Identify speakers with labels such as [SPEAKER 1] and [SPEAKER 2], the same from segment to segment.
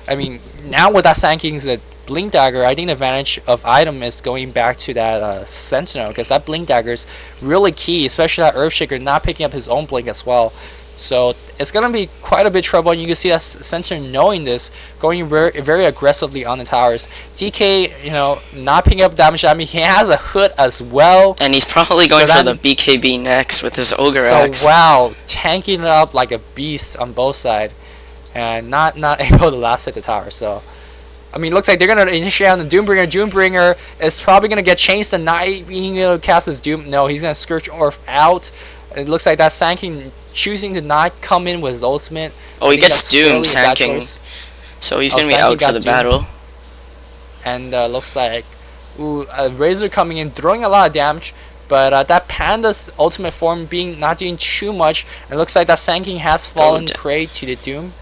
[SPEAKER 1] I mean, now with that Sanking's Blink Dagger, I think the advantage of item is going back to that Sentinel, because that Blink Dagger is really key, especially that Earthshaker not picking up his own Blink as well. So it's gonna be quite a bit of trouble, and you can see that Sentinel knowing this, going very aggressively on the towers. DK, you know, not picking up damage. I mean, he has a hood as well,
[SPEAKER 2] and he's probably going for the BKB next with his Ogre Axe.
[SPEAKER 1] So wow, tanking it up like a beast on both sides, and not able to last hit the tower. So I mean, looks like they're gonna initiate on the Doombringer. Doombringer is probably gonna get chased and not being able to cast his Doom. No, he's gonna Scourge Orf out. It looks like that Sanking choosing to not come in with his ultimate.
[SPEAKER 2] Oh, he gets Doom Sanking, so he's gonna be out for the battle.
[SPEAKER 1] And looks like Razor coming in, throwing a lot of damage. But that Panda's ultimate form not doing too much. It looks like that Sanking has fallen prey to the Doom.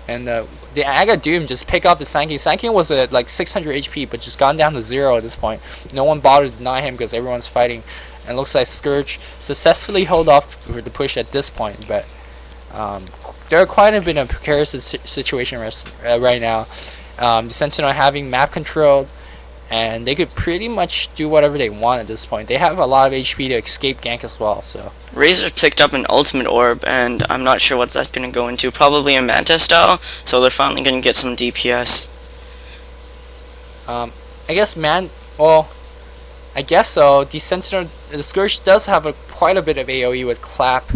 [SPEAKER 1] And the Aga Doom just pick up the Sanking. Sanking was at like 600 HP, but just gone down to 0 at this point. No one bothered to deny him because everyone's fighting. And it looks like Scourge successfully held off for the push at this point. But they're quite a bit in a precarious situation right now. The Sentinel having map control, and they could pretty much do whatever they want at this point. They have a lot of HP to escape gank as well. So
[SPEAKER 2] Razor picked up an ultimate orb, and I'm not sure what's that going to go into. Probably a Manta style, so they're finally going to get some DPS.
[SPEAKER 1] I guess I guess so. The Sentinel, the Scourge does have quite a bit of AoE with Clap,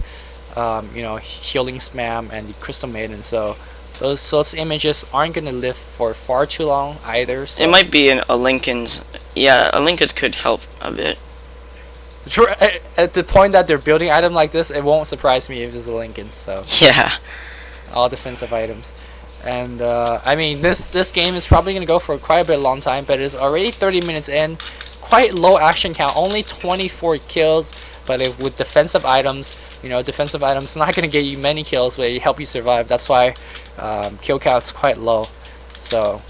[SPEAKER 1] you know, Healing Spam, and the Crystal Maiden. So those images aren't going to live for far too long either. So.
[SPEAKER 2] It might be a Lincoln's. Yeah, a Lincoln's could help a bit.
[SPEAKER 1] At the point that they're building item like this, it won't surprise me if it's a Lincoln. So
[SPEAKER 2] yeah,
[SPEAKER 1] all defensive items. And I mean, this game is probably going to go for quite a bit long time, but it's already 30 minutes in. Quite low action count, only 24 kills, but with defensive items, you know, defensive items not going to get you many kills, but it help you survive. That's why kill count is quite low. So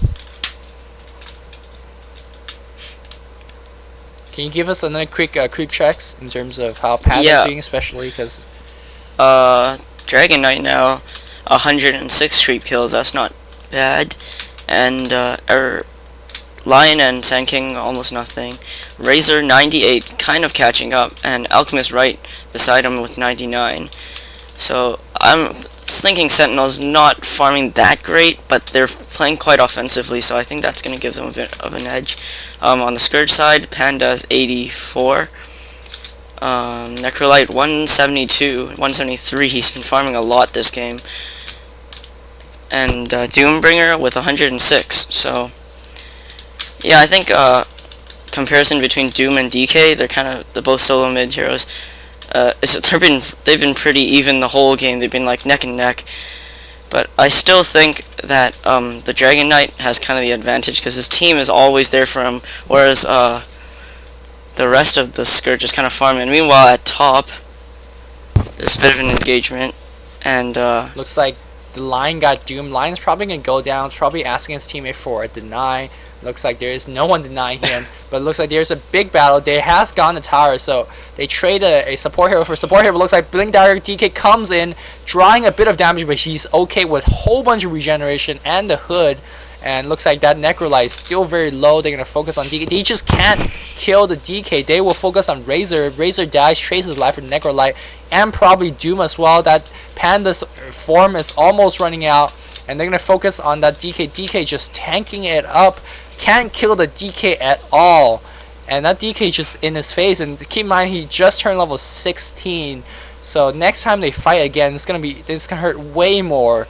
[SPEAKER 1] can you give us another quick creep checks in terms of how Panda's doing, especially because
[SPEAKER 2] Dragon Knight now 106 creep kills. That's not bad, and Lion and Sand King almost nothing. Razor 98, kind of catching up, and Alchemist right beside him with 99. So I'm thinking Sentinel's not farming that great, but they're playing quite offensively, so I think that's going to give them a bit of an edge. On the Scourge side, Panda's 84. Necrolyte 172, 173. He's been farming a lot this game. And Doombringer with 106. So yeah, I think comparison between Doom and DK, they're both solo mid heroes. They've been pretty even the whole game. They've been like neck and neck. But I still think that the Dragon Knight has kind of the advantage because his team is always there for him, whereas the rest of the Scourge is kind of farming. Meanwhile, at top, there's a bit of an engagement, and
[SPEAKER 1] looks like the Lion got Doom. Lion's probably gonna go down. Probably asking his teammate for a deny. Looks like there is no one denying him, but it looks like there's a big battle. They has gone to tower, so they trade a support hero for support hero. Looks like Blink Dagger DK comes in, drawing a bit of damage, but he's okay with a whole bunch of regeneration and the hood. And looks like that Necrolyte is still very low. They're gonna focus on DK. They just can't kill the DK. They will focus on Razor. Razor dies, traces life for Necrolyte, and probably Doom as well. That Panda's form is almost running out, and they're gonna focus on that DK. DK just tanking it up. Can't kill the DK at all, and that DK just in his face. And keep in mind, he just turned level 16, so next time they fight again, it's gonna hurt way more.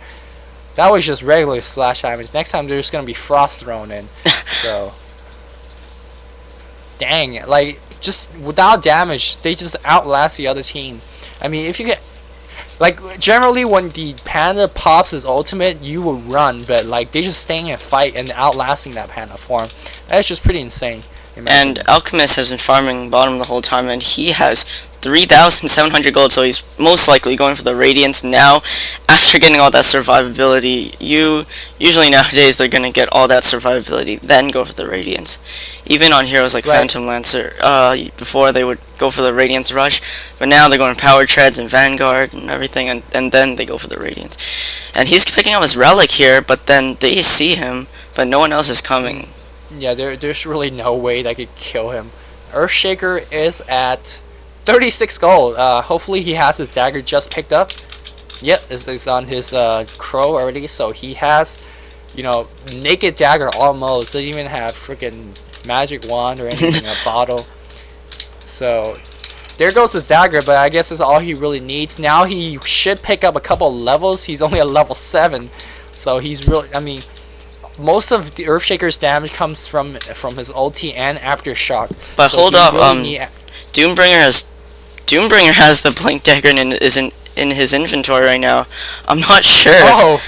[SPEAKER 1] That was just regular splash damage. Next time there's gonna be frost thrown in. So dang, like just without damage, they just outlast the other team. I mean, if you get like generally when the Panda pops his ultimate, you will run, but like they just staying and fight and outlasting that Panda form. That's just pretty insane. in my
[SPEAKER 2] And
[SPEAKER 1] opinion.
[SPEAKER 2] Alchemist has been farming bottom the whole time, and he has 3,700 gold, so he's most likely going for the Radiance now. After getting all that survivability, usually nowadays they're gonna get all that survivability, then go for the Radiance. Even on heroes like
[SPEAKER 1] Right.
[SPEAKER 2] Phantom Lancer, before they would go for the Radiance Rush, but now they're going Power Treads and Vanguard and everything, and then they go for the Radiance. And he's picking up his Relic here, but then they see him, but no one else is coming.
[SPEAKER 1] Yeah, there's really no way that could kill him. Earthshaker is at 36 gold. Hopefully he has his dagger just picked up. Yep, it's on his crow already, so he has, naked dagger almost. Doesn't even have freaking magic wand or anything, a bottle. So there goes his dagger, but I guess that's all he really needs. Now he should pick up a couple levels. He's only at level 7, so he's really, most of the Earthshaker's damage comes from his ulti and aftershock.
[SPEAKER 2] But
[SPEAKER 1] So
[SPEAKER 2] hold
[SPEAKER 1] he
[SPEAKER 2] up,
[SPEAKER 1] really need-
[SPEAKER 2] Doombringer has the blink dagger and isn't in his inventory right now. I'm not sure.
[SPEAKER 1] Oh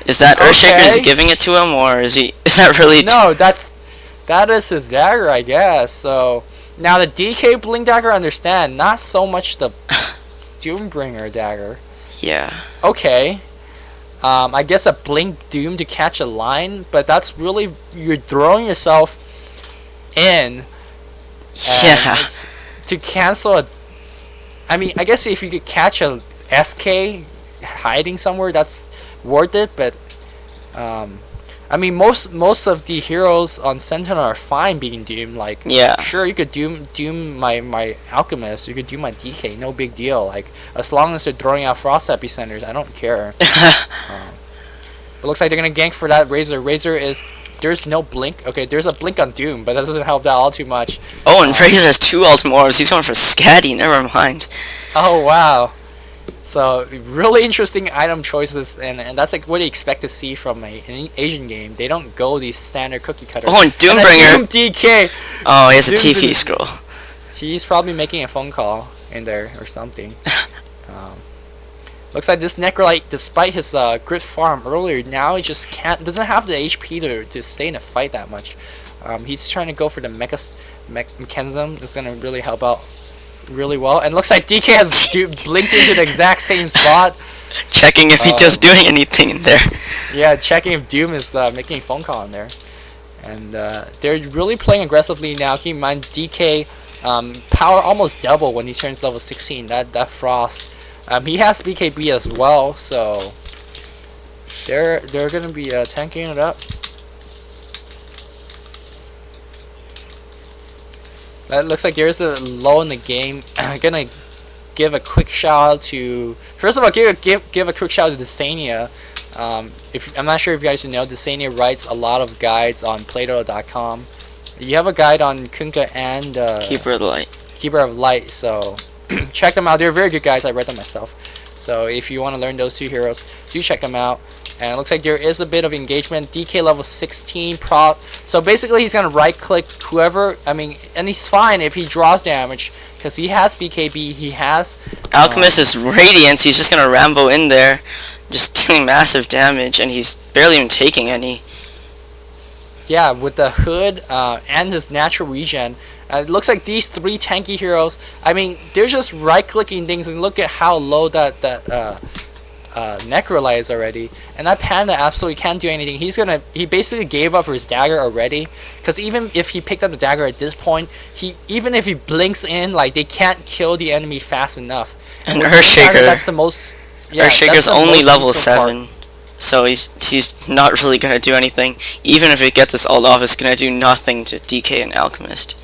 [SPEAKER 2] Is that Earthshaker is
[SPEAKER 1] okay.
[SPEAKER 2] giving it to him, or is that really?
[SPEAKER 1] no, that is his dagger, I guess. So now the DK blink dagger, I understand. Not so much the Doombringer dagger.
[SPEAKER 2] Yeah.
[SPEAKER 1] Okay. I guess a blink doom to catch a line, but that's really, you're throwing yourself in. And
[SPEAKER 2] Yeah.
[SPEAKER 1] it's to cancel a. I guess if you could catch a SK hiding somewhere, that's worth it. But most of the heroes on Sentinel are fine being doomed. Like,
[SPEAKER 2] Yeah.
[SPEAKER 1] sure, you could doom my alchemist, you could doom my DK, no big deal. Like, as long as they're throwing out frost epicenters, I don't care. It looks like they're gonna gank for that Razor. Razor is, there's no blink. Okay, there's a blink on Doom, but that doesn't help that all too much.
[SPEAKER 2] Oh, and Razor has 2 ultimores. He's going for Scatty. Never mind.
[SPEAKER 1] Oh wow. So really interesting item choices, and that's like what you expect to see from an Asian game. They don't go these standard cookie cutters.
[SPEAKER 2] Oh, and
[SPEAKER 1] then
[SPEAKER 2] Doombringer.
[SPEAKER 1] Doom DK.
[SPEAKER 2] Oh, he has a
[SPEAKER 1] Doom's
[SPEAKER 2] TP
[SPEAKER 1] in-
[SPEAKER 2] scroll.
[SPEAKER 1] He's probably making a phone call in there or something. Looks like this Necrolyte, despite his grit farm earlier, now he just doesn't have the HP to stay in a fight that much. He's trying to go for the mechanism. It's gonna really help out really well. And looks like DK has blinked into the exact same spot.
[SPEAKER 2] Checking if he's just doing anything in there.
[SPEAKER 1] Yeah, checking if Doom is making a phone call in there. And they're really playing aggressively now. Keep in mind, DK power almost double when he turns level 16. That Frost. He has BKB as well, so they're gonna be tanking it up. That looks like there's a low in the game. I'm gonna give a quick shout out to, first of all, give a quick shout out to Distania. If I'm not sure if you guys know, Distania writes a lot of guides on Play-Doh.com. You have a guide on KeNcH and
[SPEAKER 2] Keeper of the Light.
[SPEAKER 1] Keeper of Light, so check them out. They're very good guys. I read them myself. So if you want to learn those two heroes, do check them out. And it looks like there is a bit of engagement. DK level 16 prop. So basically he's going to right click whoever, and he's fine if he draws damage because he has BKB, he has
[SPEAKER 2] Alchemist is Radiance. He's just gonna Rambo in there, just doing massive damage, and he's barely even taking any.
[SPEAKER 1] yeah, with the hood and his natural regen. It looks like these 3 tanky heroes, they're just right clicking things, and look at how low that Necrolyte is already. And that Panda absolutely can't do anything. He basically gave up his dagger already, because even if he picked up the dagger at this point, even if he blinks in, like, they can't kill the enemy fast enough.
[SPEAKER 2] And
[SPEAKER 1] with this dagger,
[SPEAKER 2] Earthshaker.
[SPEAKER 1] that's the most. Yeah,
[SPEAKER 2] Earthshaker's
[SPEAKER 1] that's the
[SPEAKER 2] only
[SPEAKER 1] most
[SPEAKER 2] level
[SPEAKER 1] useful part.
[SPEAKER 2] 7, so he's not really gonna do anything. Even if it gets this ult off, it's gonna do nothing to DK and Alchemist.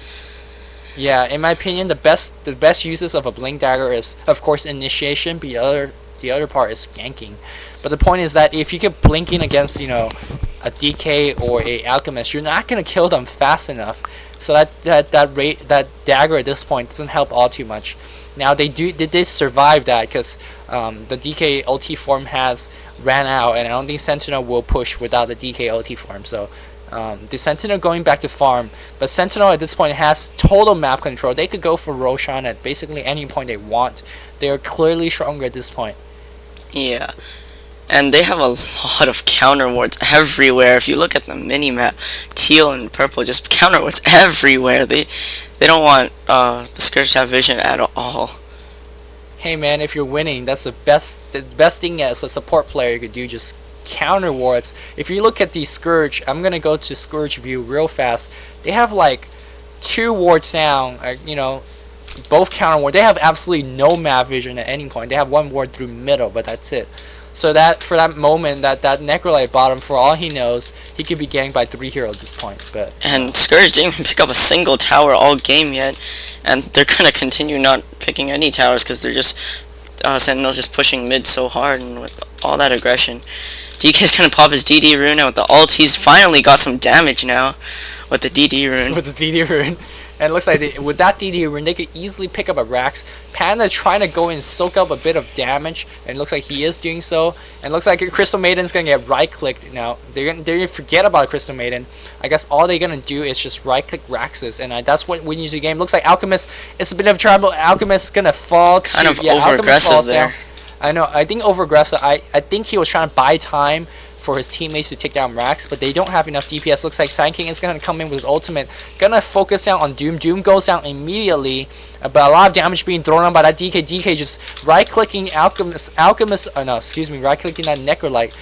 [SPEAKER 1] Yeah, in my opinion, the best uses of a blink dagger is, of course, initiation. But the other part is ganking. But the point is that if you keep blinking against, a DK or a alchemist, you're not gonna kill them fast enough. So that dagger at this point doesn't help all too much. Now they did survive that because the DK ulti form has ran out, and I don't think Sentinel will push without the DK ulti form. So the Sentinel going back to farm, but Sentinel at this point has total map control. They could go for Roshan at basically any point they want. They are clearly stronger at this point.
[SPEAKER 2] Yeah. And they have a lot of counter wards everywhere. If you look at the mini map, teal and purple just counter wards everywhere. They don't want the Scourge to have vision at all.
[SPEAKER 1] Hey man, if you're winning, that's the best thing as a support player you could do. Just counter wards. If you look at the Scourge, I'm gonna go to Scourge view real fast. They have like 2 wards down. You know, both counter wards. They have absolutely no map vision at any point. They have 1 ward through middle, but that's it. So that for that moment, that Necrolyte bottom, for all he knows, he could be ganked by 3 heroes at this point. But
[SPEAKER 2] and Scourge didn't even pick up a single tower all game yet, and they're gonna continue not picking any towers because they're just Sentinel's just pushing mid so hard and with all that aggression. DK's gonna pop his DD rune, and with the ult, he's finally got some damage now with the DD rune.
[SPEAKER 1] With the DD rune. And it looks like with that DD rune, they could easily pick up a Rax. Panda trying to go in and soak up a bit of damage, and it looks like he is doing so. And it looks like Crystal Maiden's going to get right-clicked now. They're gonna forget about Crystal Maiden. I guess all they're going to do is just right-click Raxes, and that's what wins the game. Looks like Alchemist is a bit of trouble. Alchemist is going to fall to...
[SPEAKER 2] Kind of
[SPEAKER 1] yeah,
[SPEAKER 2] over-aggressive there.
[SPEAKER 1] Down. I know. I think over-aggressive. I think he was trying to buy time for his teammates to take down Rax, but they don't have enough DPS. Looks like Sand King is going to come in with his ultimate, gonna focus down on Doom. Doom goes down immediately, but a lot of damage being thrown on by that DK. DK just right-clicking right-clicking that Necrolyte.